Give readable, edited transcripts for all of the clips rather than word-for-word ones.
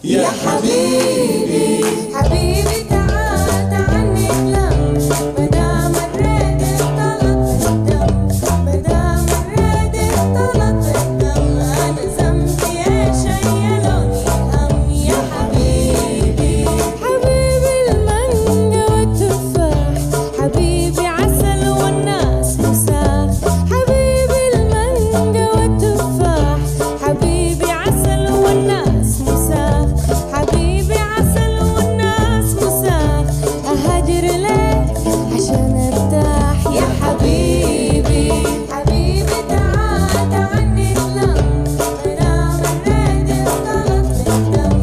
يا حبيبي حبيبي تعال تعال نتلم مدام الريد اختلط الدم مدام الريد اختلط الدم أنا ذنبي إيش شيلوني هم يا حبيبي حبيبي المانجا والتفاح حبيبي عسل والناس مساح حبيبي المانجا والتفاح حبيبي عسل والناس مساح حبيبي عسل والناس مساح أهاجر لك عشان ارتاح يا حبيبي حبيبي تعال تعال نتلم مدام الريد اختلط الدم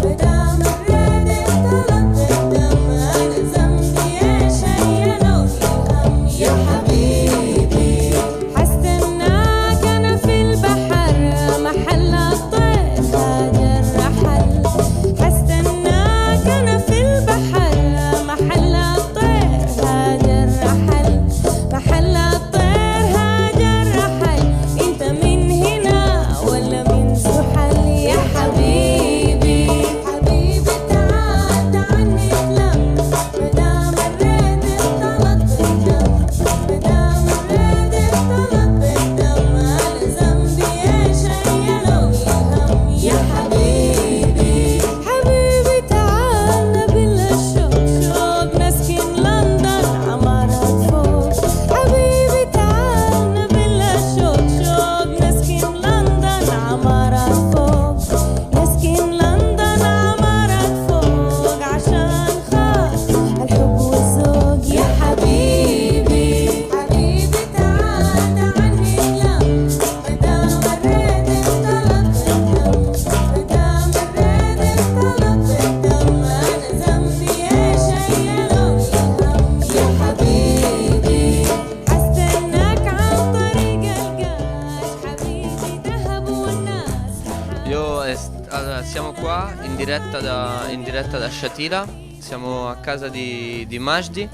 مدام الريد اختلط الدم أنا ذنبي إيش شيلوني هم يا حبيبي حستناك أنا في البحر محل الطير هاجر رحل حستناك أنا في البحر محل الطير هاجر رحل محل الطير هاجر رحل أنت من هنا ولا من زحل يا حبيبي حبيبي تعال تعال نتلم مدام الريد اختلط الدم مدام الريد اختلط الدم أنا ذنبي إيش شيلوني هم يا حبيبي حبيبي تعال نبلا الشوق شوق نسكن لندن عمارات فوق حبيبي تعال نبلا الشوق شوق نسكن لندن عمارات فوق نسكن لندن عمارات فوق عشان خاطر الحب والذوق يا حبيبي حبيبي تعال تعال نتلم مدام الريد اختلط الدم مدام الريد اختلط الدم أنا ذنبي إيش شيلوني هم يا حبيبي حستناك عن طريق القاش حبيبي ذهب والناس Allora, siamo qua in diretta da Shatila, siamo a casa di Majdi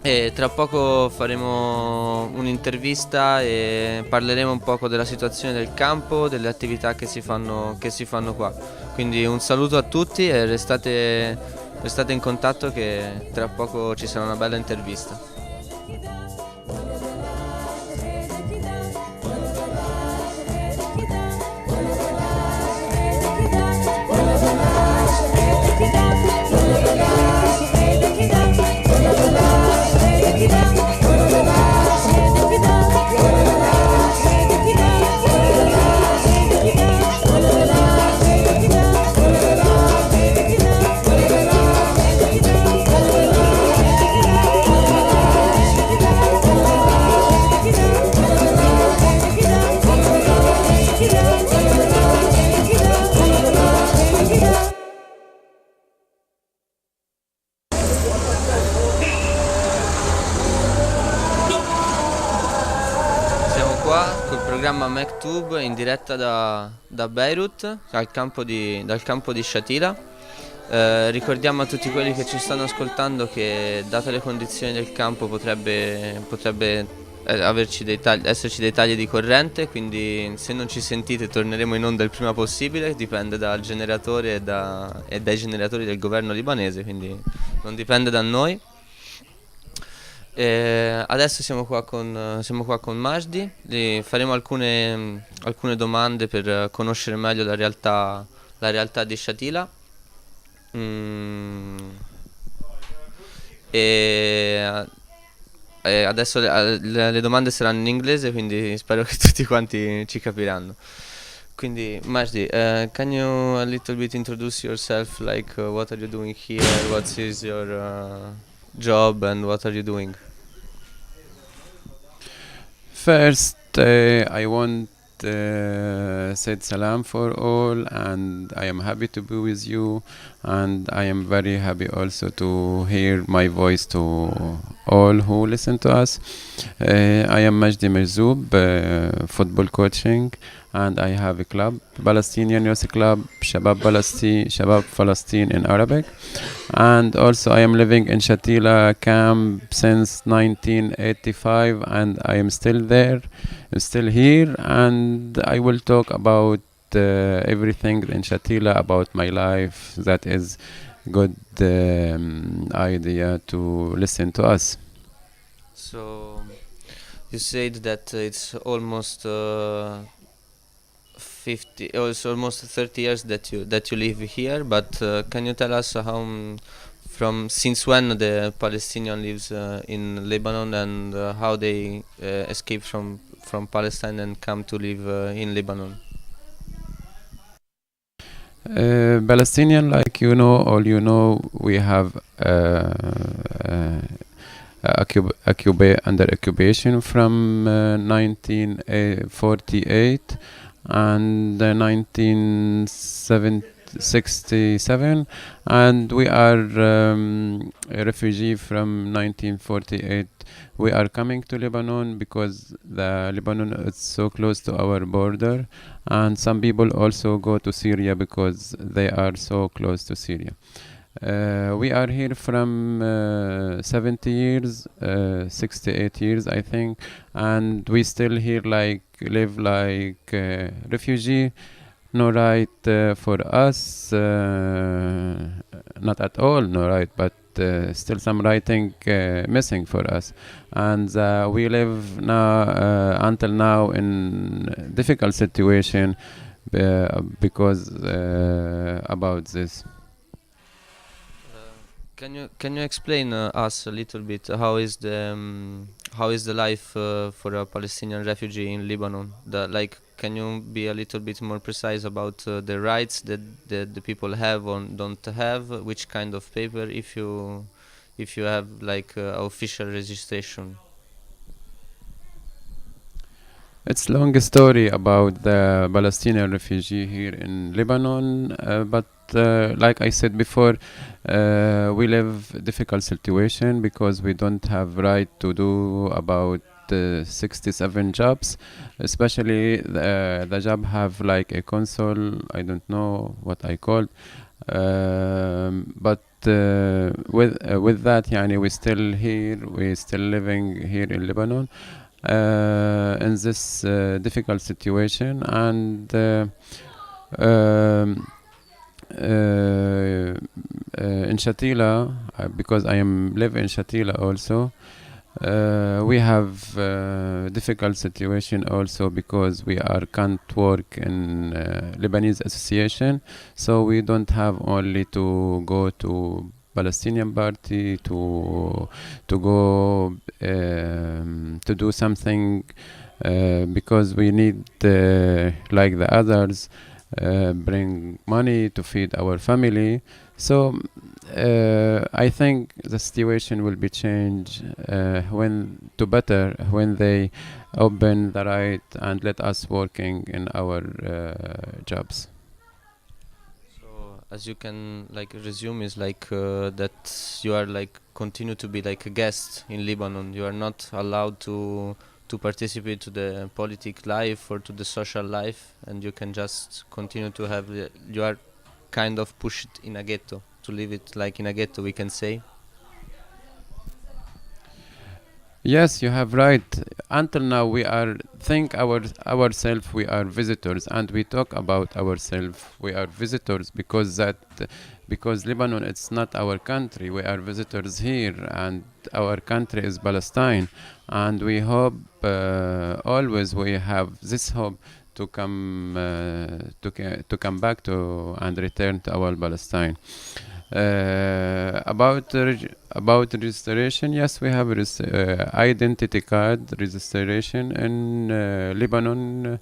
e tra poco faremo un'intervista e parleremo un poco della situazione del campo, delle attività che si fanno qua. Quindi un saluto a tutti e restate in contatto che tra poco ci sarà una bella intervista. Qua col programma Maktub in diretta da Beirut, dal campo di Shatila. Ricordiamo a tutti quelli che ci stanno ascoltando che date le condizioni del campo potrebbe esserci dei tagli di corrente, quindi se non ci sentite torneremo in onda il prima possibile, dipende dal generatore e dai generatori del governo libanese, quindi non dipende da noi. Adesso siamo qua con Majdi, gli faremo alcune domande per conoscere meglio la realtà di Shatila. Adesso le domande saranno in inglese, quindi spero che tutti quanti ci capiranno. Quindi Majdi, can you a little bit introduce yourself, like what are you doing here, what is your job and what are you doing? First, I want say salam for all, and I am happy to be with you, and I am very happy also to hear my voice to all who listen to us. I am Majdi Merzoub, football coaching, and I have a club, Palestinian Youth Club, Shabab Palestine in Arabic. And also I am living in Shatila camp since 1985, and I am still there, still here, and I will talk about everything in Shatila about my life. That is good idea to listen to us. So you said that it's almost 50, oh, it's almost 30 years that you live here. But can you tell us how, from since when the Palestinian lives in Lebanon, and how they escape from Palestine and come to live in Lebanon? Palestinian, like you know, all you know, we have uh, under occupation from 1948 and 1967, and we are a refugee from 1948. We are coming to Lebanon because the Lebanon is so close to our border, and some people also go to Syria because they are so close to Syria. We are here from 70 years, 68 years, I think, and we still here live like refugee. No right for us, not at all, no right, but still some writing missing for us, and we live now until now in difficult situation because about this. Can you explain us a little bit how is the life for a Palestinian refugee in Lebanon? Can you be a little bit more precise about the rights that the people have or don't have? Which kind of paper, if you have like official registration? It's long story about the Palestinian refugee here in Lebanon, but like I said before, we live difficult situation because we don't have right to do about 67 jobs, especially the job have like a console. I don't know what I call, but with that, yani we still here, we still living here in Lebanon in this difficult situation, and um, in Shatila, because I am live in Shatila also. We have difficult situation also because we are can't work in Lebanese association, so we don't have only to go to Palestinian party to go to do something because we need like the others bring money to feed our family. So I think the situation will be changed when to better when they open the right and let us working in our jobs. So as you can like resume is like that you are like continue to be like a guest in Lebanon. You are not allowed to participate to the politic life or to the social life, and you can just continue to have you are kind of pushed in a ghetto to live it like in a ghetto, we can say. Yes, you have right. Until now, we are think ourselves we are visitors, and we talk about ourselves we are visitors because Lebanon it's not our country. We are visitors here, and our country is Palestine, and we hope always we have this hope to come to come back to and return to our Palestine. About registration, yes, we have identity card registration in Lebanon,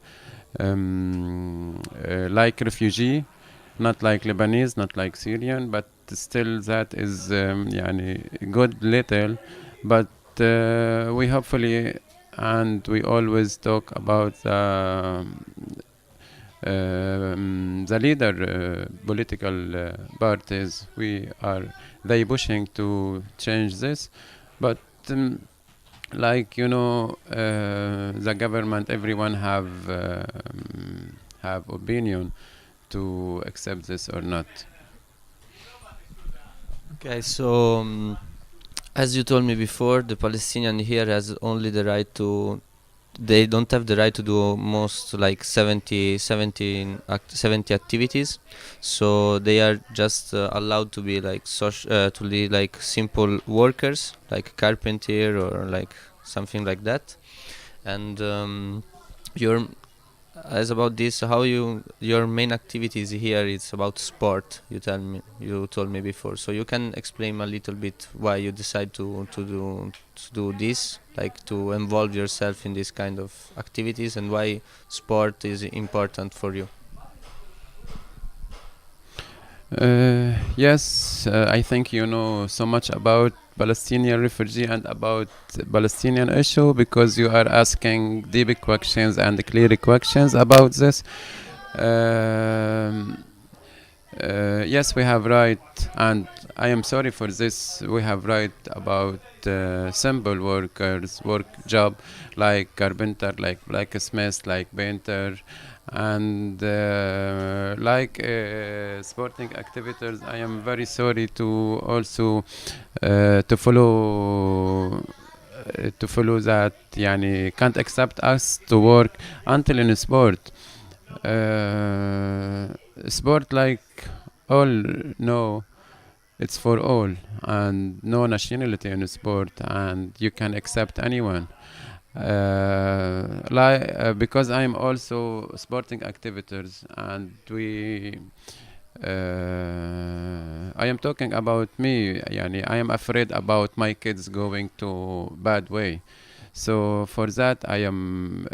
like refugee, not like Lebanese, not like Syrian, but still that is يعني good little, but we hopefully and we always talk about the leader political parties. We are they pushing to change this, but like you know, the government, everyone have opinion to accept this or not. Okay, so as you told me before, the Palestinian here has only the right they don't have the right to do most like 70 activities, so they are just allowed to be like to be like simple workers like carpenter or like something like that. And your as about this, how your main activities here is about sport. You told me before, so you can explain a little bit why you decide to do this, like to involve yourself in this kind of activities, and why sport is important for you. Yes, I think you know so much about Palestinian refugee and about Palestinian issue because you are asking deep questions and clear questions about this. Um, yes, we have right, and I am sorry for this. We have right about simple workers, work job like carpenter, like blacksmith, like painter, and like sporting activities. I am very sorry to also to follow that. Yani can't accept us to work until in sport. Uh, Sport like all no, it's for all and no nationality in sport and you can accept anyone. Because I'm also sporting activities and I am talking about me. Yani, I am afraid about my kids going to bad way. So for that, I am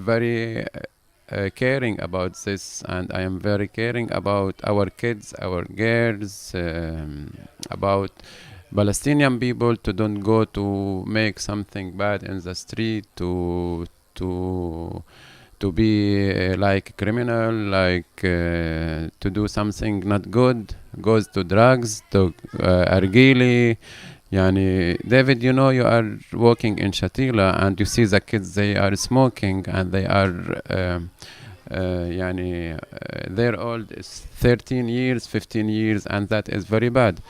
very caring about this, and I am very caring about our kids, our girls, about Palestinian people to don't go to make something bad in the street, to to be like criminal, like to do something not good, goes to drugs, to argili. Yani, David, you know, you are working in Shatila and you see the kids, they are smoking and they are, yani, their old is 13 years, 15 years, and that is very bad.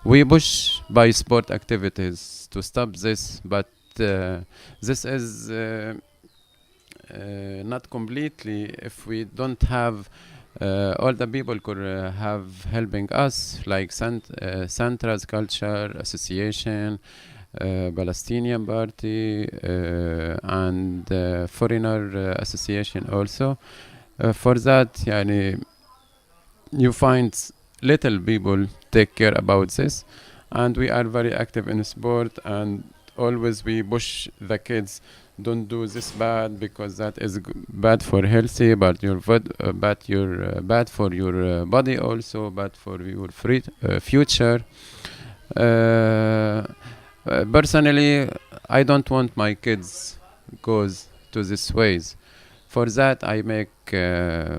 We push by sport activities to stop this, but this is not completely if we don't have all the people could have helping us like Santra's Culture Association, Palestinian Party, and Foreigner Association also. For that, yani, you find little people take care about this, and we are very active in sport and always we push the kids don't do this bad because that is bad for healthy but bad for your body also bad for your future. Personally, I don't want my kids goes to this ways. For that, I make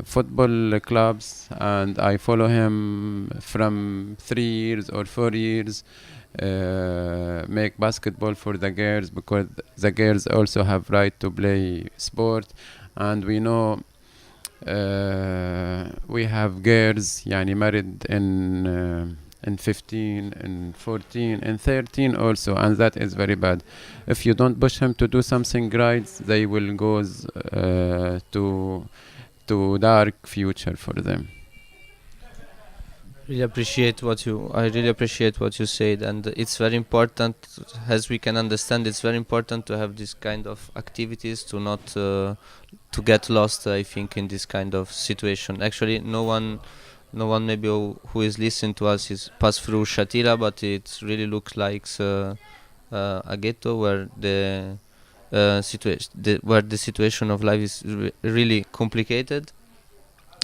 football clubs and I follow him from 3 years or 4 years. Make basketball for the girls because the girls also have right to play sport, and we know we have girls yani married in 15 and 14 and 13 also, and that is very bad. If you don't push them to do something right, they will go to dark future for them. I really appreciate what you said, and it's very important, as we can understand, it's very important to have this kind of activities to not to get lost. I think in this kind of situation, actually, no one maybe who is listening to us is passed through Shatila, but it really looks like a ghetto where where the situation of life is really complicated,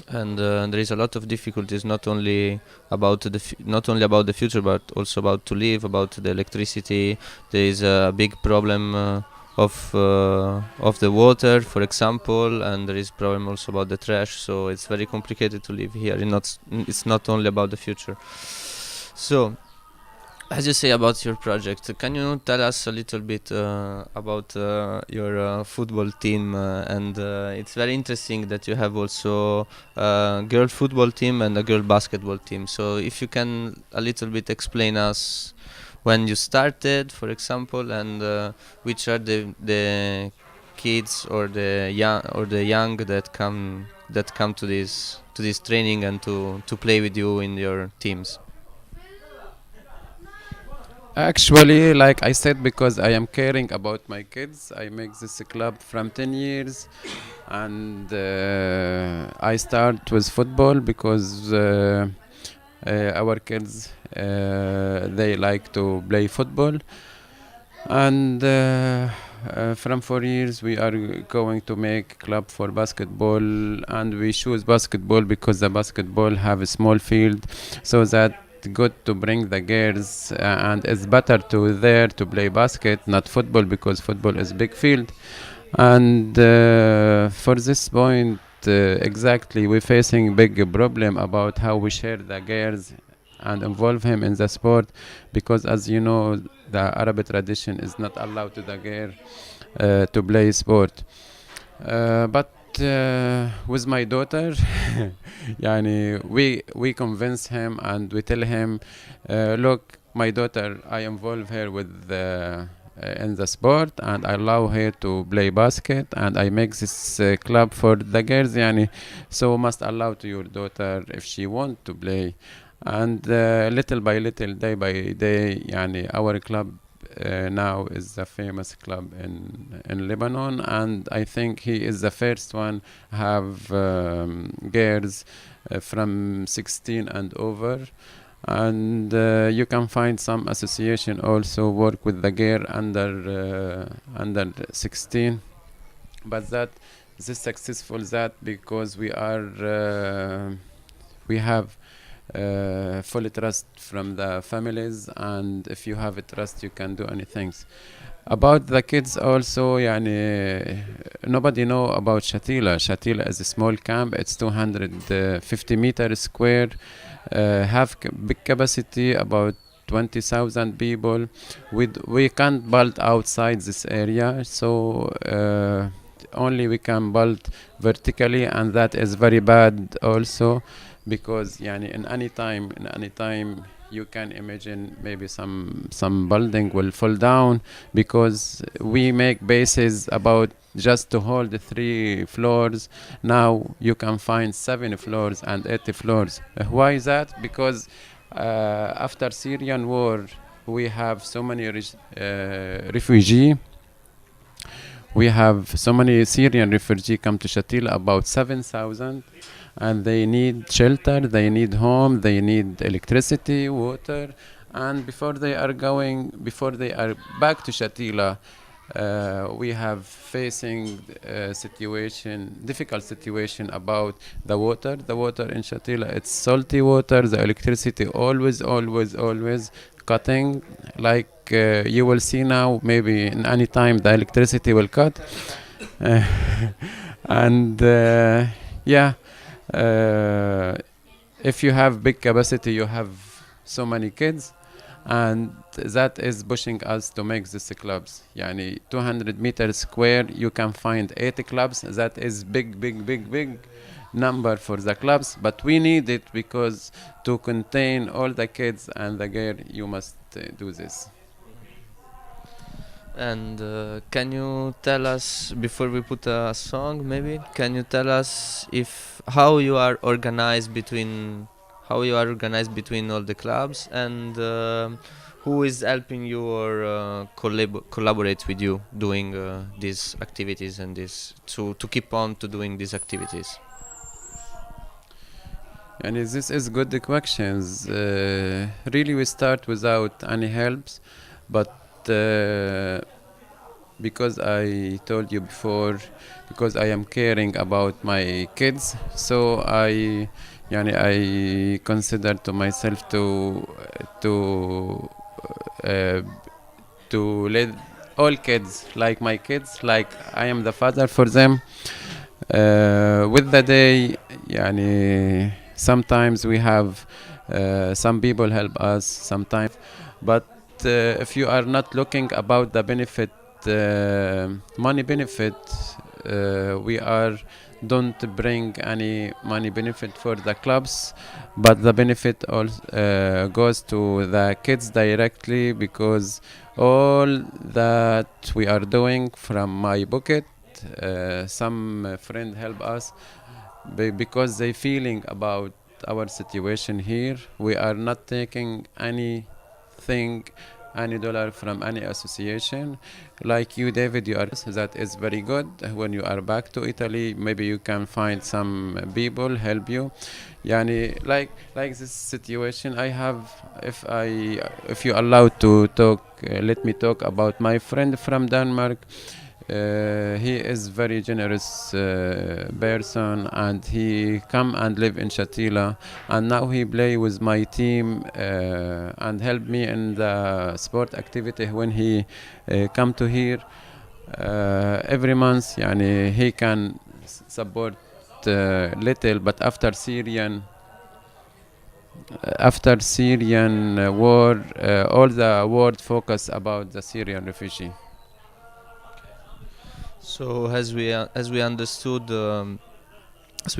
and there is a lot of difficulties, not only about the future, but also about to live, about the electricity. There is a big problem of the water, for example, and there is problem also about the trash. So it's very complicated to live here. It's not only about the future. So, as you say about your project, can you tell us a little bit about your football team? And it's very interesting that you have also a girl football team and a girl basketball team. So if you can a little bit explain us when you started, for example, and which are the kids or the young that come to this training and to play with you in your teams? Actually, like I said, because I am caring about my kids, I make this club from 10 years, and I start with football because our kids they like to play football, and from 4 years we are going to make club for basketball, and we choose basketball because the basketball have a small field, so that good to bring the girls, and it's better to there to play basket, not football, because football is big field. And for this point, exactly, we're facing big problem about how we share the girls and involve him in the sport, because as you know, the Arab tradition is not allowed to the girl to play sport. But with my daughter, yani we convince him and we tell him, look, my daughter, I involve her with in the sport, and I allow her to play basket, and I make this club for the girls, yani, so must allow to your daughter if she want to play. And little by little, day by day, yani, our club now is a famous club in Lebanon, and I think he is the first one have girls from 16 and over. And you can find some association also work with the girl under 16, but that this successful that because we have full trust from the families, and if you have a trust you can do anything. About the kids also, yani, nobody know about Shatila. Shatila is a small camp. It's 250 meters square, have big capacity, about 20,000 people. We can't build outside this area, so only we can build vertically, and that is very bad also, because yani, in any time you can imagine maybe some building will fall down, because we make bases about just to hold the 3 floors. Now you can find 7 floors and 8 floors. Why is that? Because after Syrian war we have so many refugee. We have so many Syrian refugees come to Shatila, about 7,000, and they need shelter, they need home, they need electricity, water. And before they are back to Shatila, we have facing difficult situation about the water. The water in Shatila, it's salty water. The electricity always cutting. Like you will see now, maybe in any time the electricity will cut. Uh, and yeah, uh, if you have big capacity, you have so many kids, and that is pushing us to make these clubs. Yani 200 meters square, you can find 80 clubs. That is big number for the clubs, but we need it because to contain all the kids and the girl, you must do this. And can you tell us, before we put a song, maybe can you tell us if how you are organized between all the clubs, and who is helping you or collaborate with you doing these activities and this to keep on to doing these activities? And this is good questions. Really, we start without any helps, but because I told you before, because I am caring about my kids, so I consider to myself to uh, to let all kids like my kids, like I am the father for them. With the day, sometimes we have some people help us sometimes, but if you are not looking about the benefit, money benefit, we are don't bring any money benefit for the clubs, but the benefit goes to the kids directly, because all that we are doing from my pocket, some friend help us because they feeling about our situation here. We are not taking anything, any dollar from any association. Like you, David, you are that is very good. When you are back to Italy, maybe you can find some people help you. Yani like this situation I have. If you allow to talk, let me talk about my friend from Denmark. He is very generous person, and he come and live in Shatila, and now he play with my team and help me in the sport activity when he come to here every month. Yani he can support little, but after Syrian war, all the world focus about the Syrian refugee. So as we understood, it's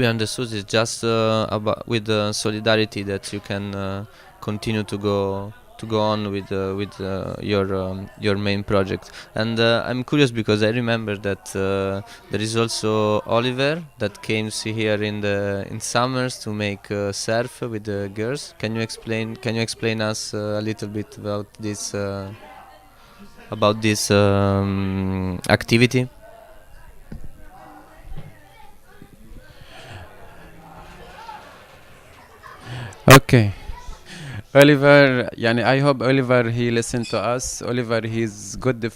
just about with solidarity that you can continue to go on with your main project. And I'm curious because I remember that there is also Oliver that came here in summers to make surf with the girls. Can you explain us a little bit about this activity? Okay. Oliver, yani I hope Oliver he listen to us. Oliver, he's good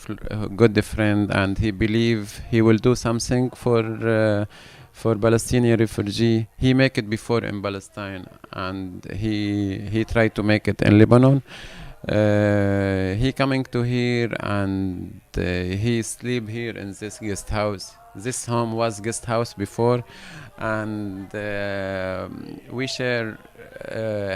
friend, and he believe he will do something for Palestinian refugee. He make it before in Palestine, and he tried to make it in Lebanon. He coming to here, and he sleep here in this guest house. This home was guest house before, and we share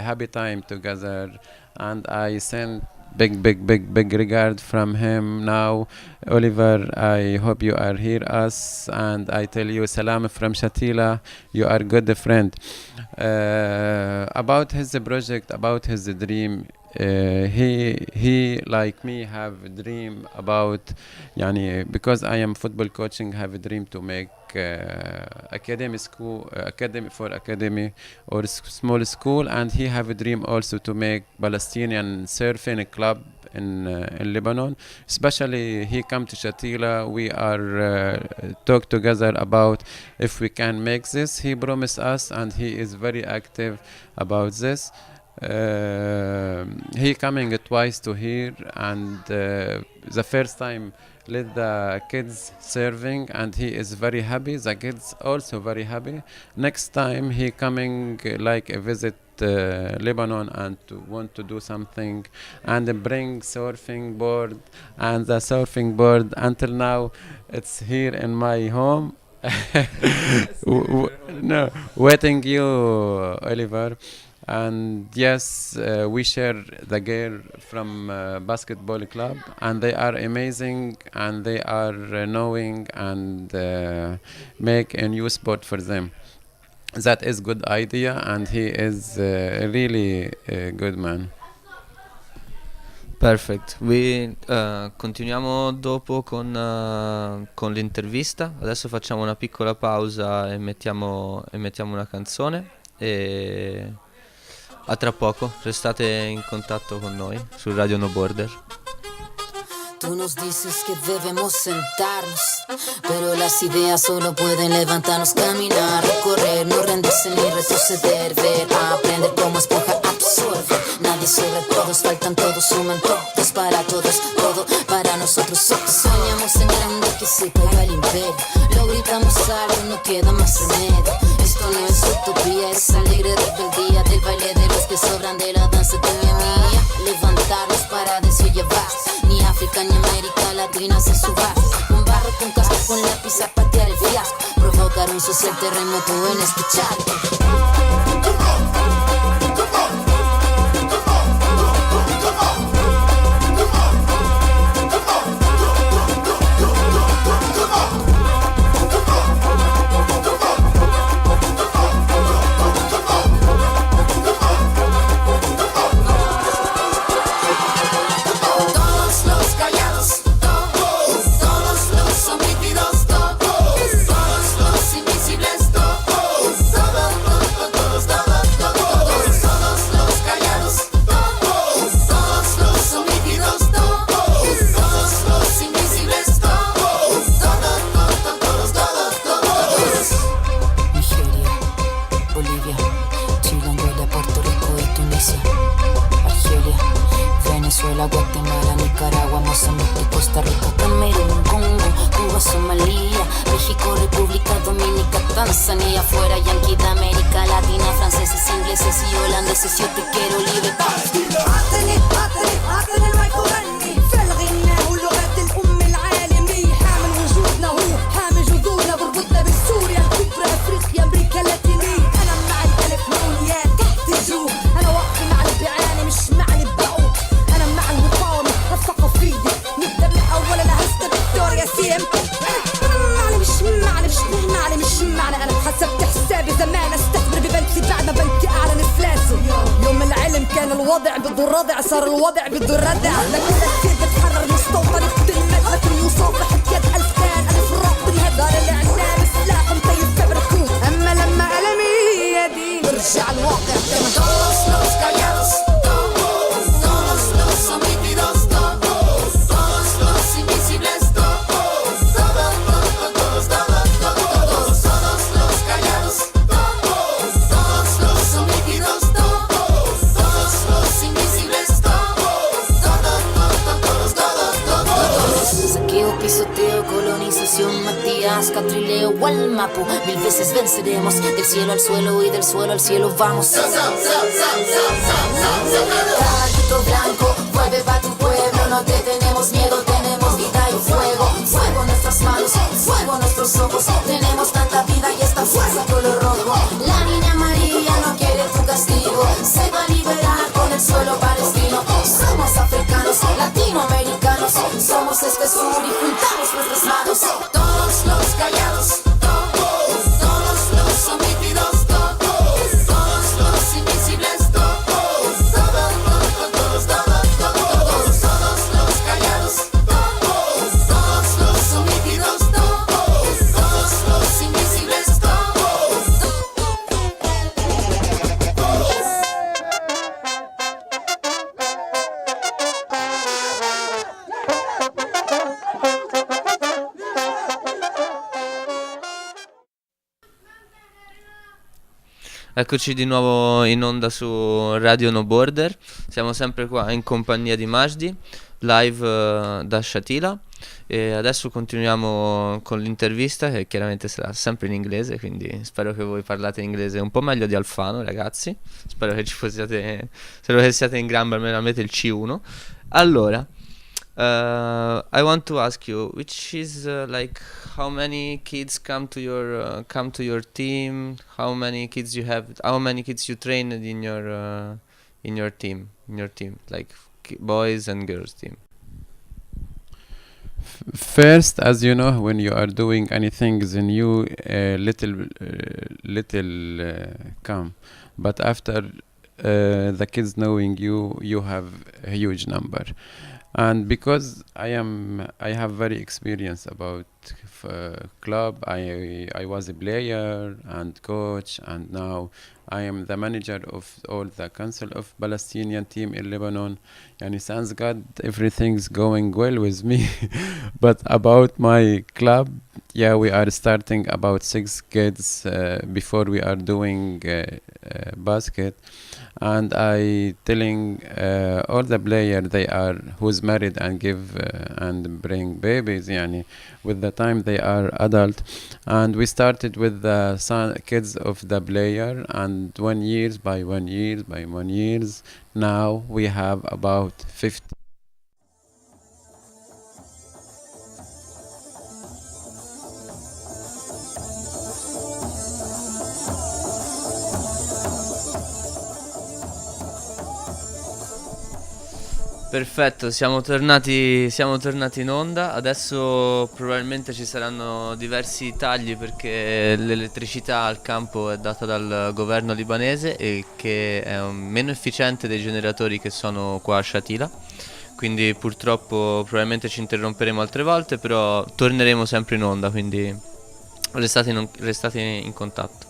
happy time together, and I send big regard from him now. Oliver, I hope you are here us, and I tell you salam from Shatila. You are good friend. About his project, about his dream, he like me have a dream about, yani because I am football coaching, have a dream to make academy school, academy or small school, and he have a dream also to make Palestinian surfing club in Lebanon. Especially he come to Shatila, we are talk together about if we can make this. He promised us, and he is very active about this. He coming twice to here, and the first time let the kids serving, and he is very happy. The kids also very happy. Next time he coming like a visit Lebanon, and to want to do something, and bring surfing board, and the surfing board until now it's here in my home. No, waiting you, Oliver. And yes, we share the girl from basketball club, and they are amazing, and they are knowing, and make a new sport for them. That is good idea, and he is really a good man. Perfect. Continuiamo dopo con l'intervista. Adesso facciamo una piccola pausa e mettiamo una canzone. E a tra poco, restate in contatto con noi su Radio No Border. Tú nos dices que debemos sentarnos, pero las ideas solo pueden levantarnos, caminar, recorrer, no rendirse ni retroceder, ver, aprender como esponja absorbe. Nadie sobre todos, faltan todos, suman todos para todos, todo para nosotros. Soñamos en grande que se caiga el imperio, lo gritamos alto, no queda más remedio. Esto no es utopía, es alegre rebeldía del baile de los que sobran de la danza de mi mía. Levantarnos para decir llevar, ni África ni América Latina se suba. Con barro, con casco, con lápiz a patear el fiasco, provocar un social terremoto en este charco. Todos los callados, todos los homícidos, todos Venezuela, Guatemala, Nicaragua, Mozambique, Costa Rica, Camerún, Congo, Cuba, Somalia, México, República Dominicana, Tanzania, fuera Yankee de América Latina, franceses, ingleses y holandeses, yo te quiero libre. عطني المايك وغني في الغناء ولغة الأم العالمية، حامل وجودنا هو حامل جذورنا، بربطنا بسوريا الكبرى أفريقيا أمريكا اللاتينية. أنا مع الألف نونيات تحت الجو، أنا واقفة مع اللي بيعاني مش مع اللي بقوا، أنا مع المقاومة الثقافية، نبدأ من أول أنا هسه فيكتوريا سيم. مش معنى أنا حسبت حسابي زمان استثمر ببنكي بعد ما بنكي أعلن إفلاسه. يوم العلم كان الوضع بده الردع، صار الوضع بده الردع. لكن كيف بتحرر مستوطن بتلمس، لكن مصافح بيد ألفان ألف رب هدار الإعلام سلاح مطيب فبركوت. أما لما ألمي يدي برجع الواقع كما Todos los callados, todos los omitidos, todos los invisibles, todos los callados, todos los omitidos, todos los invisibles, saqueo, pisoteo, colonización, Matías, Catrileo, Gualmapu, 1000 veces venceremos, del cielo al suelo y del suelo al cielo vamos. Caballito blanco, vuelve pa' tu pueblo, no te tenemos miedo, tenemos vida y fuego, fuego en nuestras manos, fuego en nuestros ojos, tenemos tanta vida y esta fuerza color rojo. La niña María no quiere tu castigo, se va a liberar con el suelo palestino. Somos africanos, latinoamericanos, somos este sur y juntamos nuestras manos. Todos los callados, todos los omitidos, todos los invisibles, todos los callados, todos los omitidos, todos los invisibles, Eccoci di nuovo in onda su Radio No Border, siamo sempre qua in compagnia di Majdi, live da Shatila, e adesso continuiamo con l'intervista che chiaramente sarà sempre in inglese, quindi spero che voi parlate inglese un po' meglio di Alfano, ragazzi, spero che spero che siate in gamba, almeno avete il C1. Allora, I want to ask you, which is like how many kids come to your team? How many kids you have? How many kids you trained in your team? Like boys and girls team. First, as you know, when you are doing anything is new, little come, but after the kids knowing you, you have a huge number. And because I have very experience about club. I was a player and coach, and now I am the manager of all the Council of Palestinian team in Lebanon. And thanks God, everything's going well with me. But about my club, yeah, we are starting about 6 kids before we are doing basket. And I telling all the player they are who's married and give and bring babies, yani with the time they are adult. And we started with the kids of the player, and 1 years by 1 years by 1 years. Now we have about 50. Perfetto, siamo tornati in onda. Adesso probabilmente ci saranno diversi tagli perché l'elettricità al campo è data dal governo libanese e che è meno efficiente dei generatori che sono qua a Shatila. Quindi purtroppo probabilmente ci interromperemo altre volte, però torneremo sempre in onda, quindi restate in contatto.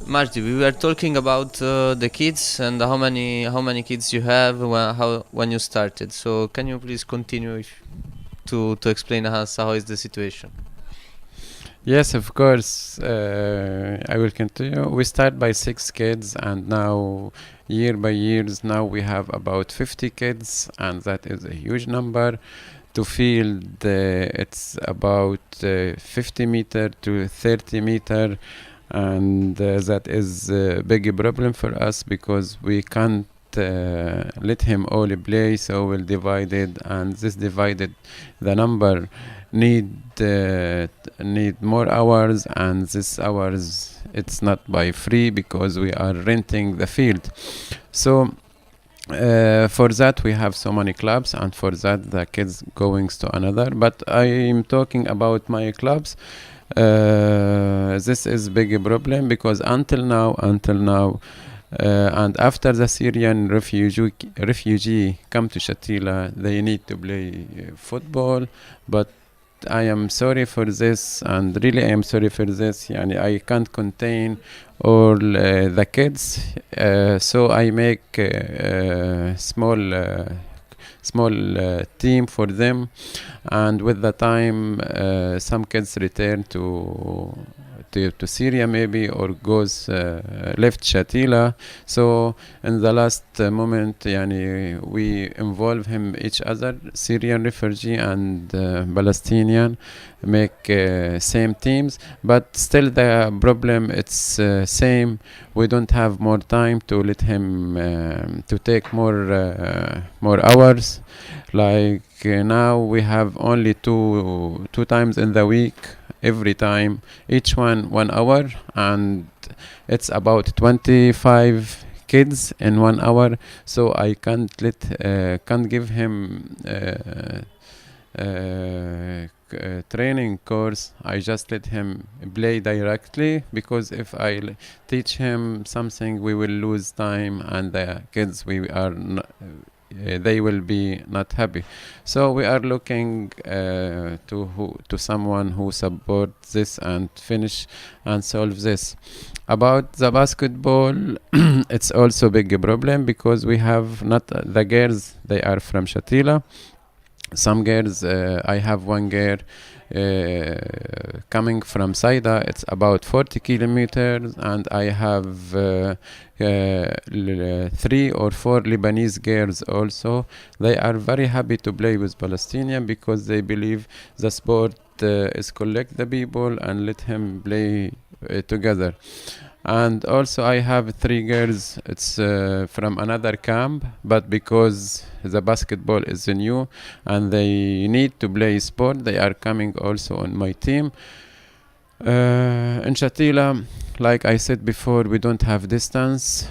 Marty, we were talking about the kids and how many kids you have when you started. So can you please continue to explain us how is the situation? Yes, of course. I will continue. We start by 6 kids, and now, year by years, now we have about 50 kids, and that is a huge number. To field, it's about 50 meter to 30 meter, and that is a big problem for us because we can't let him all play, so we'll divide it, and this divided the number need need more hours, and this hours it's not by free because we are renting the field. So for that we have so many clubs, and for that the kids going to another, but I am talking about my clubs. This is big problem because until now and after the Syrian refugee come to Shatila, they need to play football, but I am sorry for this, and really I am sorry for this. Yani I can't contain all the kids, so I make small team for them, and with the time, some kids return to Syria maybe, or goes left Shatila. So in the last moment, yani, we involve him each other, Syrian refugee and Palestinian, make same teams, but still the problem it's same. We don't have more time to let him to take more hours. Like now we have only two times in the week, every time, each 1 hour, and it's about 25 kids in 1 hour. So I can't give him training course. I just let him play directly, because if I teach him something, we will lose time, and the kids they will be not happy. So we are looking to someone who support this and finish and solve this. About the basketball, it's also big problem because we have not the girls. They are from Shatila. Some girls, I have one girl coming from Saida. It's about 40 kilometers, and I have 3 or 4 Lebanese girls also. They are very happy to play with Palestinian because they believe the sport is collect the people and let him play together. And also I have 3 girls. It's from another camp, but because the basketball is new and they need to play sport, they are coming also on my team. In Shatila, like I said before, we don't have distance,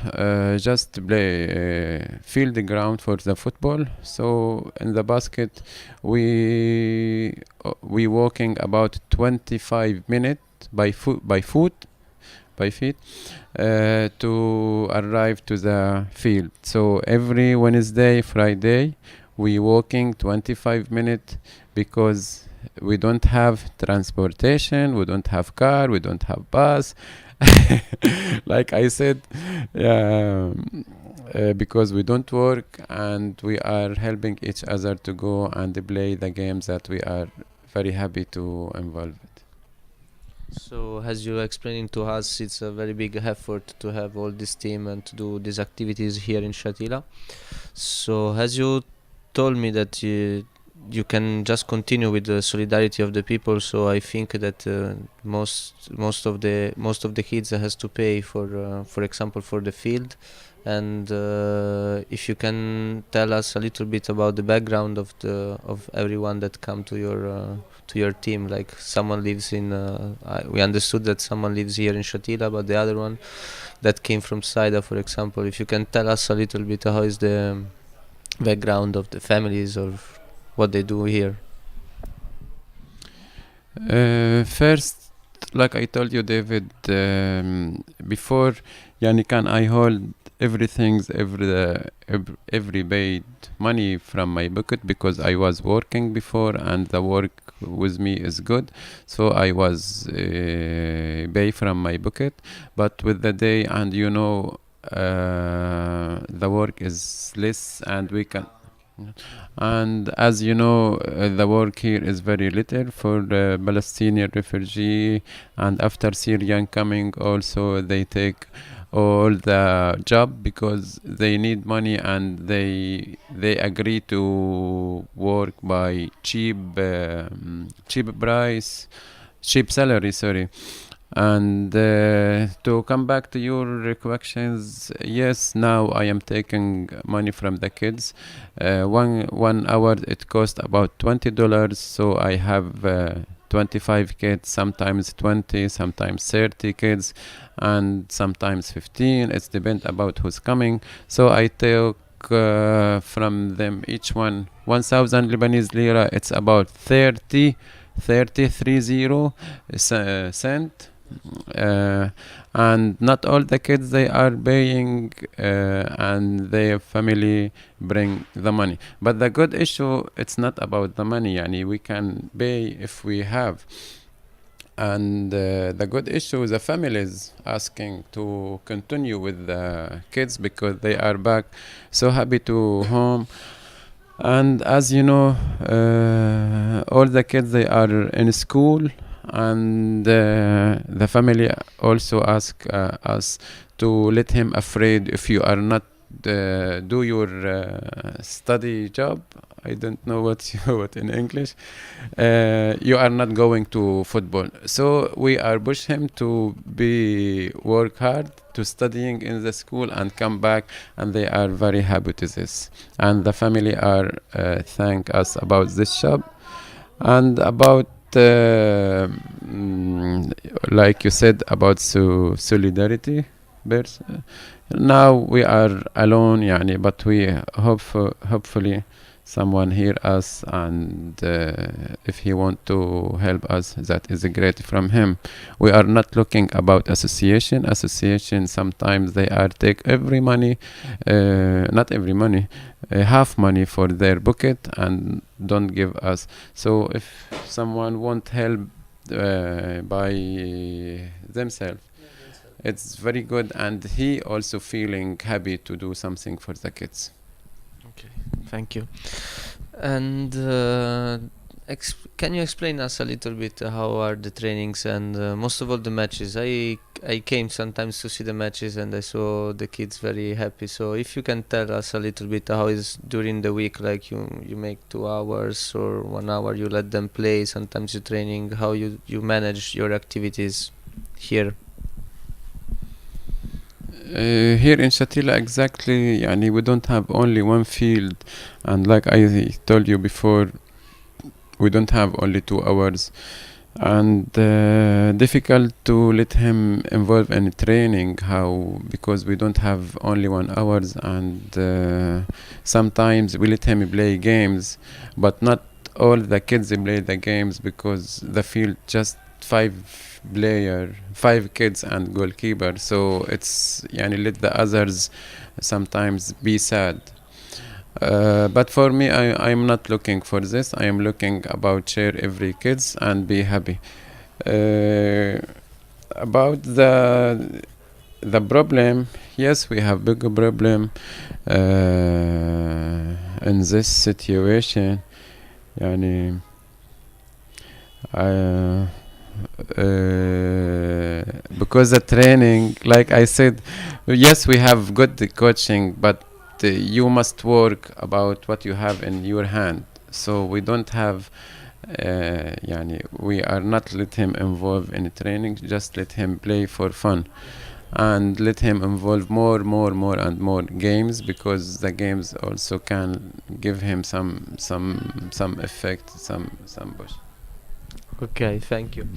just play field the ground for the football. So in the basket, we walking about 25 minutes by feet to arrive to the field. So every Wednesday, Friday, we walking 25 minutes because we don't have transportation, we don't have car, we don't have bus. Like I said, because we don't work, and we are helping each other to go and play the games that we are very happy to involve. So, as you explaining to us, it's a very big effort to have all this team and to do these activities here in Shatila. So, as you told me that you can just continue with the solidarity of the people, so I think that most of the kids has to pay for example, for the field. And if you can tell us a little bit about the background of everyone that come to your team, like someone lives in we understood that someone lives here in Shatila, but the other one that came from Saida, for example, if you can tell us a little bit how is the background of the families or what they do here. First, like I told you, David, before, yani can I hold every paid money from my pocket, because I was working before and the work with me is good, so I was pay from my pocket. But with the day, and the work is less, and we can And as you know, the work here is very little for the Palestinian refugee, and after Syrian coming, also they take all the job because they need money, and they agree to work by cheap price, cheap salary. Sorry. And to come back to your questions, yes, now I am taking money from the kids. One hour it cost about $20, so I have 25 kids, sometimes 20, sometimes 30 kids, and sometimes 15. It's depend about who's coming. So I take from them each one 1,000 Lebanese lira. It's about 30 cent. uh, and not all the kids they are paying, and their family bring the money. But the good issue, it's not about the money. Yani we can pay if we have. And the good issue is the families asking to continue with the kids because they are back so happy to home. And as you know, all the kids they are in school, and the family also ask us to let him afraid if you are not do your study job. I don't know what what in English. You are not going to football, so we are push him to be work hard to studying in the school and come back, and they are very happy to this. And the family are thank us about this job. And about like you said about solidarity, now we are alone, يعني, but we hopefully someone hear us, and if he want to help us, that is great from him. We are not looking about association sometimes they are take every money, not every money, half money for their pocket and don't give us. So if someone want help by themselves, it's very good, and he also feeling happy to do something for the kids. Okay, thank you. And can you explain us a little bit how are the trainings and most of all the matches? I came sometimes to see the matches and I saw the kids very happy. So if you can tell us a little bit how is during the week, like you make 2 hours or 1 hour, you let them play. Sometimes you training. How you manage your activities here? Here in Shatila, exactly, yani we don't have only one field, and like I told you before, we don't have only 2 hours, and difficult to let him involve in training. How? Because we don't have only 1 hours, and sometimes we let him play games, but not all the kids play the games because the field just 5 kids and goalkeeper, so it's yani let the others sometimes be sad. But for me, I'm not looking for this. I am looking about share every kids and be happy. About the problem, yes, we have big problem in this situation. Yani, because the training, like I said, yes, we have good coaching, but you must work about what you have in your hand. So we don't have, yani, we are not let him involve in training. Just let him play for fun, and let him involve more and more games, because the games also can give him some effect, some push. Okay, thank you.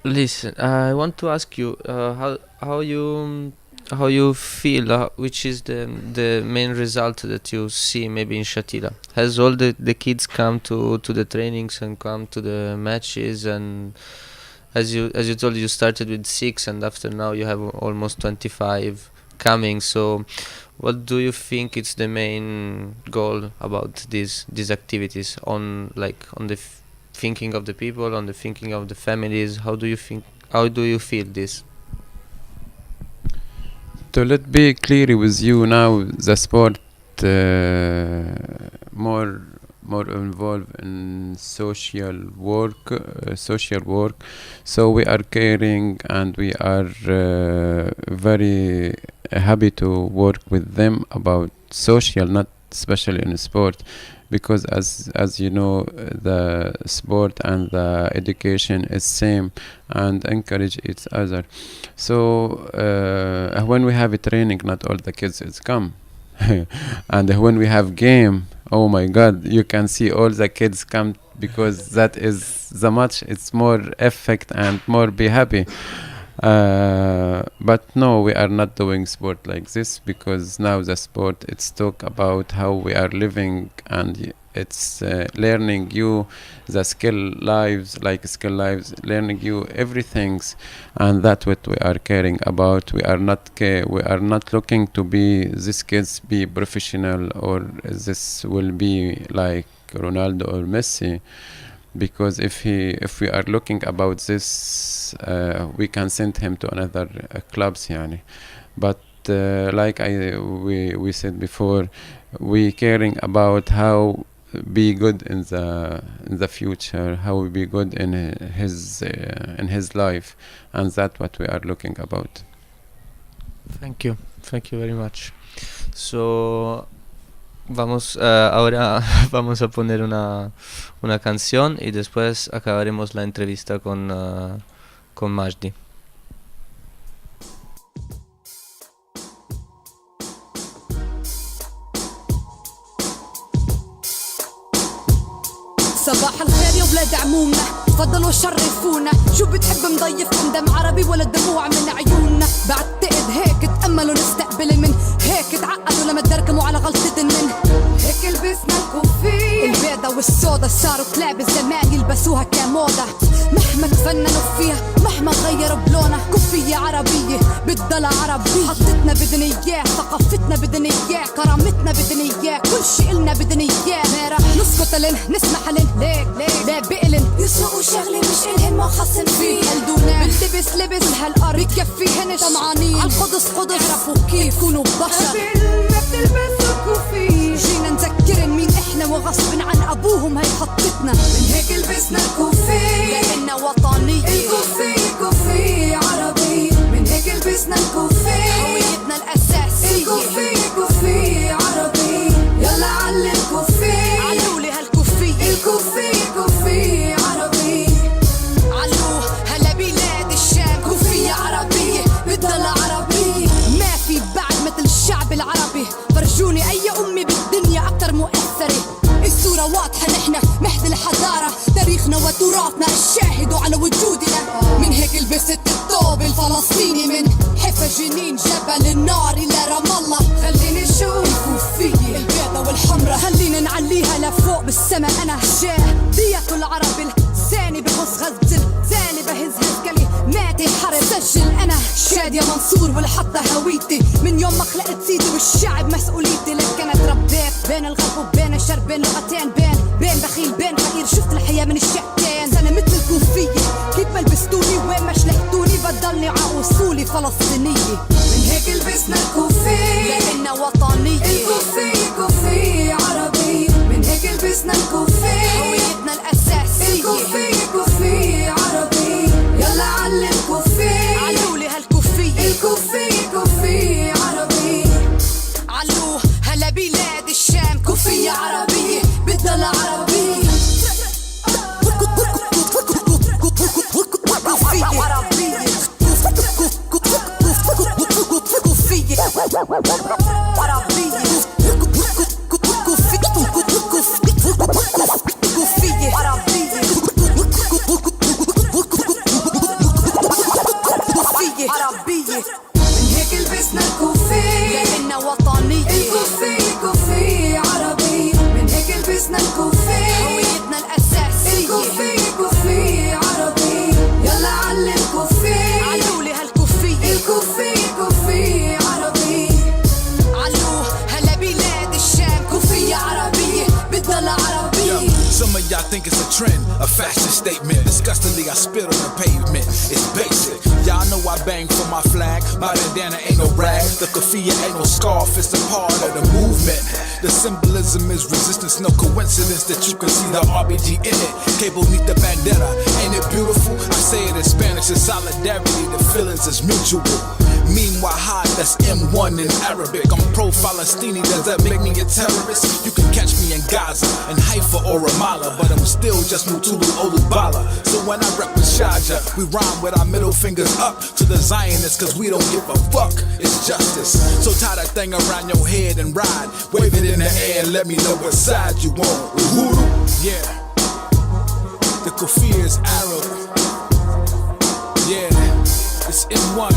Listen, I want to ask you how you feel, which is the main result that you see maybe in Shatila. Has all the kids come to the trainings and come to the matches, and as you told, you started with 6 and after now you have almost 25 coming. So what do you think is the main goal about these activities, on the thinking of the people, on the thinking of the families? How do you feel this? To let be clear with you now, the sport more involved in social work. So we are caring, and we are very happy to work with them about social, not especially in sport, because as you know, the sport and the education is same and encourage each other. So when we have a training, not all the kids is come. And when we have game, oh my God, you can see all the kids come, because that is the match. It's more effect and more be happy. But no, we are not doing sport like this, because now the sport, it's talk about how we are living, and it's learning you the skill lives, learning you everything, and that's what we are caring about. We are not looking to be this kids be professional, or this will be like Ronaldo or Messi. Because if we are looking about this, we can send him to another clubs, yani. But like we said before, we caring about how be good in the future, how we be good in his life, and that's what we are looking about. Thank you very much. So ahora vamos a poner una canción y después acabaremos la entrevista con Majdi. صباح الخير يا ولاد عمومنا، تفضلوا شرفونا. شو بتحب مضيفكم، دم عربي ولا دموع من عيوننا؟ بعتقد هيك تأملوا نستقبل، من هيك تعقدوا لما تدركموا على غلطة من هيك لبسنا الكوفية البيضة والسودا، صاروا كلاب الزمان يلبسوها كموضة. مهما تفننوا فيها، مهما غيروا بلونها، كوفية عربية بتضل عربية. حطتنا بدنا اياه، ثقافتنا بدنا اياه، كرامتنا بدنا اياه، كل شي إلنا بدنا اياه. ما رح نسكت لن نسمح لن ليك لا بقلن يسرقوا شغلة مش إلهن ما خصن فيه. يقلدونا بنلبس لبس هالأرض بكفيهن طمعانين عالقدس قدس، عرفوا كيف يكونوا بشر قبل ما بتلبسوا كوفية. جينا نذكرن مين إحنا، وغصب عن أبوهم هي حطتنا. من هيك لبسنا الكوفية لأننا وطنية. الكوفية كوفية عربية، من هيك لبسنا الكوفية هويتنا الأساسية. الكوفية كوفية عربية، يلا علي الكوفية، علولي هالكوفية. الكوفية كوفية عربية، علوه هلا بلاد الشام. كوفية عربية بتضل عربية، ما في بعد مثل الشعب العربي. فرجوني أي أمي بالدنيا أكتر مؤثرة. الصورة واضحة، نحنا مهد الحضارة، تاريخنا وتراثنا الشاهد على وجودنا. من هيك لبست الثوب الفلسطيني، من حفا جنين جبل النار إلى رام الله. خليني نشوف الكوفية البيضة والحمرة، خلينا نعليها لفوق بالسما. أنا شاهدية العرب الثاني بغص غزل، ثاني بهز هزكلي ماتي حرب. سجل أنا شادية منصور والحطة هويتي، من يوم ما خلقت سيدي والشعب مسؤوليتي. لك أنا تربيت بين الغرب وبين الشرق، بين لغتين، بين بخيل بين فقير. شفت الحياة من الشقتين، أنا مثل الكوفية كيف ما لبستوني وين ما شلحتوني، بضلني عاوصولي فلسطينية. من هيك لبسنا الكوفية لأننا وطنية. الكوفية كوفية عربية، من هيك لبسنا الكوفية هويتنا الأساسية. الكوفية كوفية عربية، يلا علي الكوفية، علولي هالكوفية. الكوفية كوفية عربية، علوه هلا بلاد الشام. كوفية عربية بتضل عربية. كوفية عربية، كوفية عربية، كوفية عربية، كوفية عربية. من هيك لبسنا الكوفية لأننا وطنية. الكوفية كوفية عربية، من هيك لبسنا الكوفية هويتنا الأساسية. الكوفية كوفية عربية، يلا علي الكوفية، علولي هالكوفية. الكوفية كوفية عربية، علوه هلا بلاد الشام. كوفية عربية بتضل عربية. Some of y'all think it's a trend, a fashion statement. Disgustingly, I spit on the pavement. It's basic. Y'all know I bang for my flag. My bandana ain't no rag, the kafia ain't no scarf, it's a part of the movement. The symbolism is resistance, no coincidence that you can see the RBG in it. Cable meet the bandana, ain't it beautiful? I say it in Spanish, it's solidarity, the feelings is mutual. Meanwhile, high, that's M1 in Arabic. I'm pro-Palestine, does that make me a terrorist? You can catch me in Gaza, in Haifa or Ramallah, but I'm still just Mutulu Olubala. So when I rep with Shaja, we rhyme with our middle fingers up to the Zionists, cause we don't give a fuck, it's justice. So tie that thing around your head and ride, wave it in the air and let me know what side you on. Uhuru, yeah. The kafir is Arab. Yeah, it's M1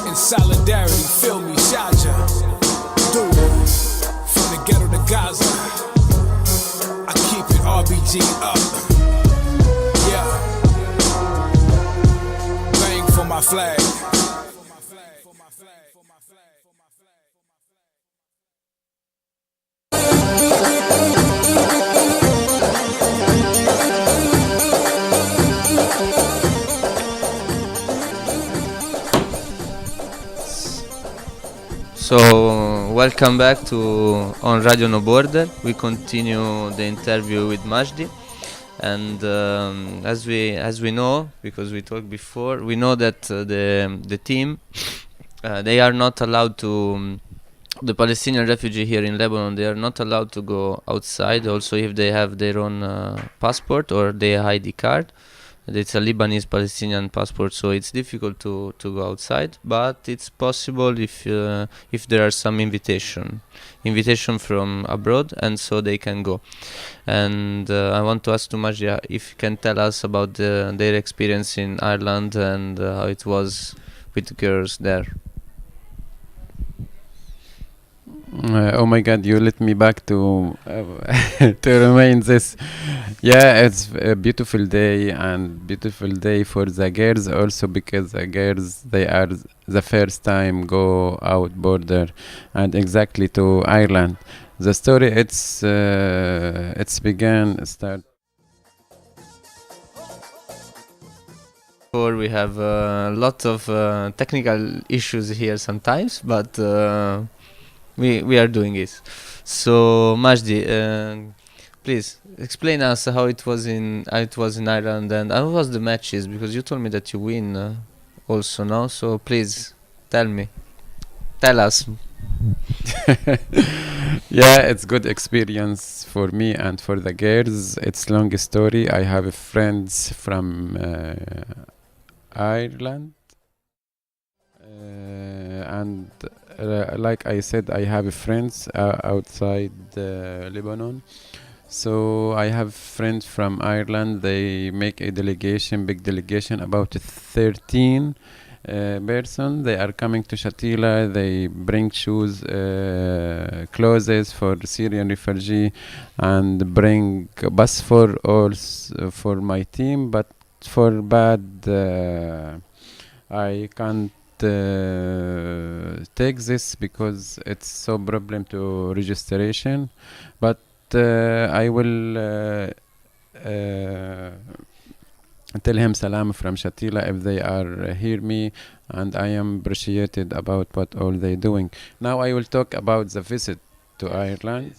in solidarity, feel me, Shaja. Do it. From the ghetto to Gaza, I keep it RBG up. Yeah. Bang for my flag. So, welcome back to On Radio No Border. We continue the interview with Majdi, and as we know, because we talked before, we know that the team they are not allowed to. The Palestinian refugee here in Lebanon, they are not allowed to go outside. Also, if they have their own passport or their ID card. It's a Lebanese Palestinian passport, so it's difficult to go outside. But it's possible if there are some invitation from abroad, and so they can go. And I want to ask to Majdi if you can tell us about their experience in Ireland and how it was with girls there. Oh my God! You let me back to to remind this. Yeah, it's a beautiful day, and beautiful day for the girls also, because the girls, they are the first time go out border and exactly to Ireland. The story it's start. We have a lot of technical issues here sometimes, but we are doing it. So Majdi, please explain us how it was in Ireland and how was the matches, because you told me that you win also now. So please tell us. Yeah, it's good experience for me and for the girls. It's long story. I have friends from Ireland, and like I said, I have friends outside Lebanon. So I have friends from Ireland. They make a big delegation, about 13 person. They are coming to Shatila. They bring shoes, clothes for Syrian refugee, and bring bus for all for my team. But for bad, I can't take this because it's so problem to registration. But I will tell him salam from Shatila if they are hear me, and I am appreciated about what all they doing. Now I will talk about the visit to Ireland.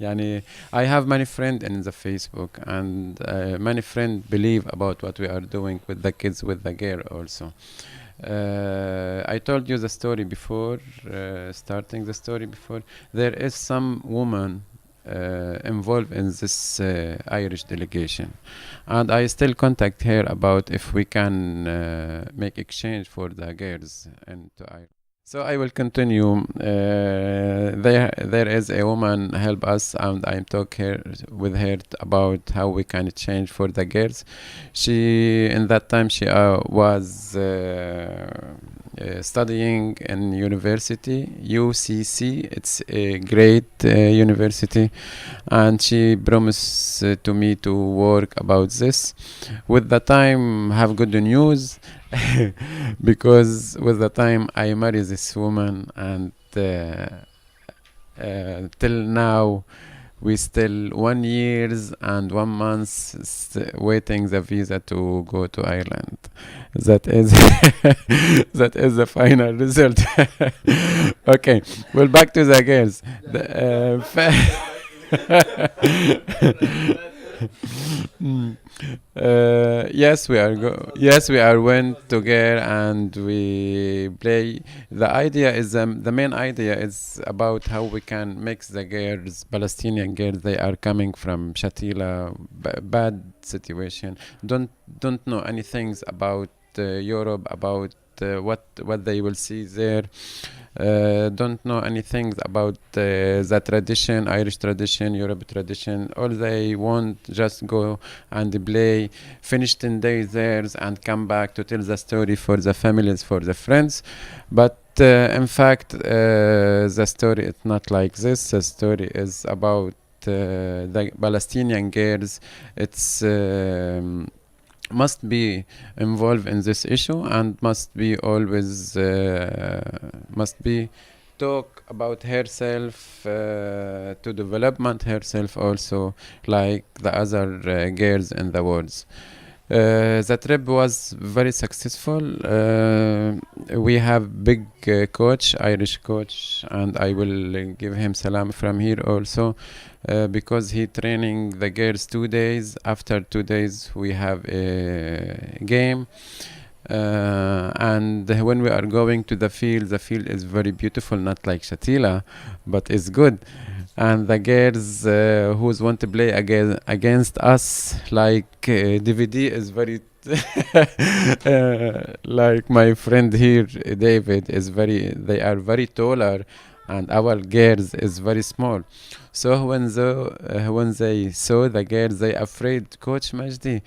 Yani, I have many friends in the Facebook, and many friends believe about what we are doing with the kids, with the girl also. I told you the story before, starting the story before. There is some woman involved in this Irish delegation, and I still contact her about if we can make exchange for the girls into Ireland. So I will continue. There is a woman help us, and I talk with her about how we can change for the girls. She in that time she was studying in university UCC. It's a great university, and she promised to me to work about this. With the time, have good news. Because with the time I marry this woman, and till now we still 1 years and 1 month waiting the visa to go to Ireland. That is that is the final result. Okay, well, back to the girls. Mm. Yes, yes, we are went together and we play. The idea is the main idea is about how we can mix the girls, Palestinian girls. They are coming from Shatila, bad situation. Don't know anything about Europe, about what they will see there. Don't know anything about the tradition, Irish tradition, Europe tradition. All they want just go and play, finish 10 days there and come back to tell the story for the families, for the friends. But in fact, the story is not like this. The story is about the Palestinian girls. It's must be involved in this issue and must be always must be talk about herself to development herself also like the other girls in the world. The trip was very successful. We have big coach, Irish coach, and I will give him salam from here also, because he training the girls 2 days. After 2 days, we have a game. And when we are going to the field is very beautiful, not like Shatila, but it's good. And the girls who's want to play against us, like DVD is very like my friend here, David, is very. They are very taller, and our girls is very small. So when they saw the girls, they afraid, Coach Majdi,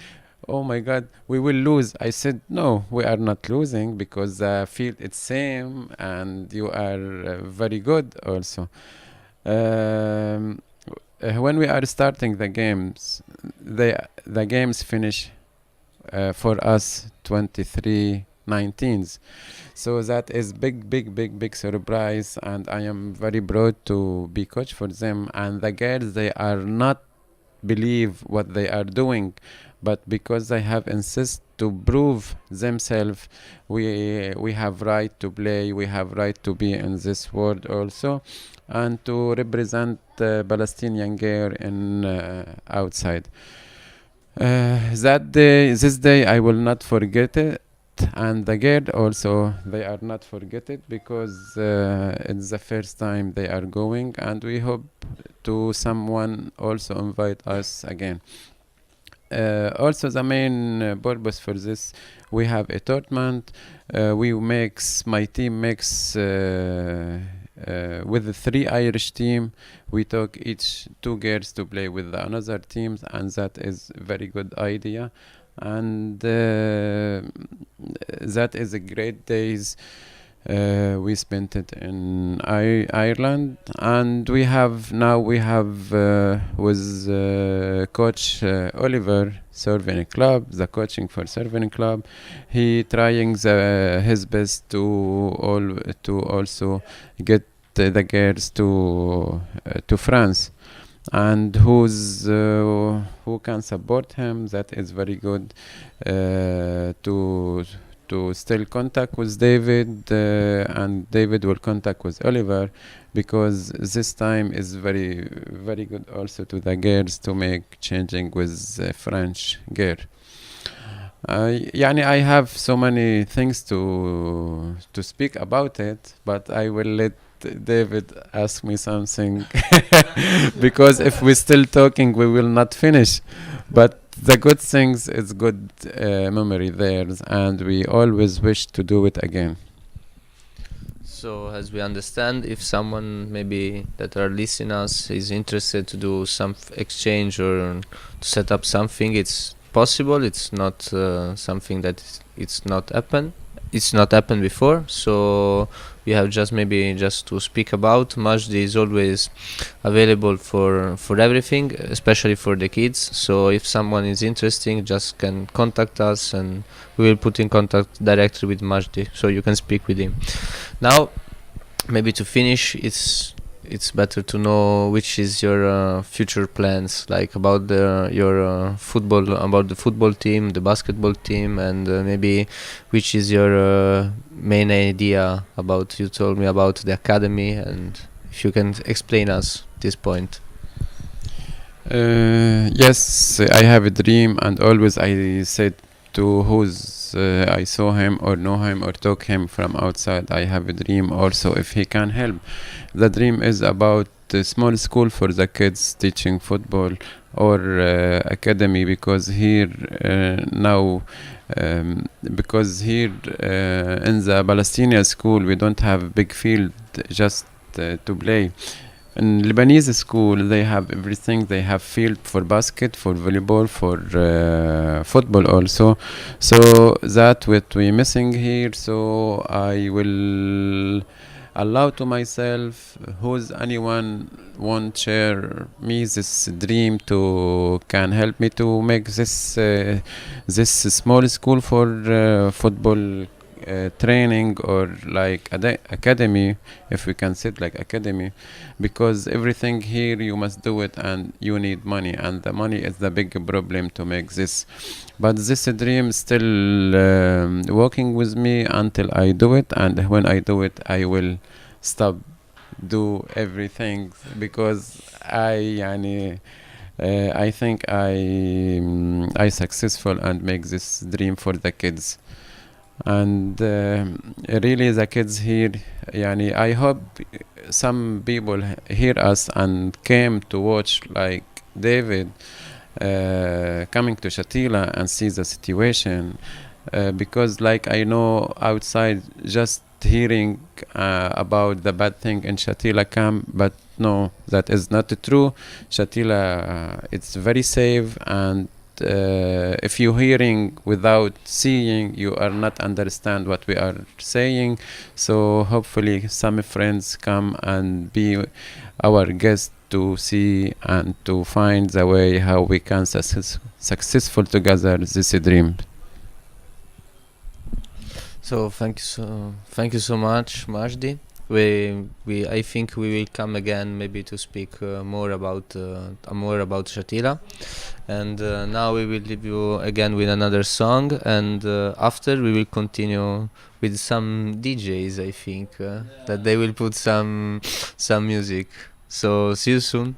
oh my God, we will lose. I said, no, we are not losing because the field is same and you are very good also. When we are starting the games, the games finish for us 23-19. So that is big surprise, and I am very proud to be coach for them. And the girls, they are not believe what they are doing, but because they have insist to prove themselves, we have right to play, we have right to be in this world also, and to represent the Palestinian girl in outside. This day I will not forget it, and the girl also, they are not forget it, because it's the first time they are going, and we hope to someone also invite us again. Also, the main purpose for this, we have a tournament. My team makes with the 3 Irish team. We took each 2 girls to play with the another teams, and that is very good idea. And that is a great days. We spent it in Ireland, and we have with coach Oliver Surveying Club, the coaching for Surveying Club. He trying his best to also get the girls to France, and who can support him. That is very good. To still contact with David, and David will contact with Oliver, because this time is very good also to the girls to make changing with French girl. I have so many things to speak about it, but I will let David ask me something because if we're still talking, we will not finish. But the good things is good memory there, and we always wish to do it again. So, as we understand, if someone maybe that are listening us is interested to do some exchange or to set up something, it's possible. It's not something that it's not happened. It's not happened before. So we have just to speak about. Majdi is always available for everything, especially for the kids. So if someone is interested, just can contact us, and we will put in contact directly with Majdi, so you can speak with him. Now, maybe to finish, it's it's better to know which is your future plans, like about your football, about the football team, the basketball team, and maybe which is your main idea about. You told me about the academy, and if you can explain us this point. Yes, I have a dream, and always I said to who's I saw him or know him or talk him from outside, I have a dream also if he can help. The dream is about a small school for the kids teaching football or academy because here now because here in the Palestinian school we don't have big field just to play. In Lebanese school, they have everything. They have field for basket, for volleyball, for football also. So that what we missing here. So I will allow to myself, who's anyone want share me this dream to can help me to make this small school for football training or like academy, if we can say it like academy, because everything here you must do it and you need money, and the money is the big problem to make this. But this dream still working with me until I do it, and when I do it I will stop do everything because I think I successful and make this dream for the kids. And really the kids here, I hope some people hear us and came to watch like David coming to Shatila and see the situation, because like I know outside just hearing about the bad thing in Shatila camp, but no, that is not true. Shatila it's very safe, and if you're hearing without seeing, you are not understand what we are saying. So hopefully some friends come and be our guest to see and to find the way how we can successful together this dream. So thank you so much, Majdi. We I think we will come again maybe to speak more about Shatila, and now we will leave you again with another song, and after we will continue with some DJs. I think that they will put some music. So see you soon.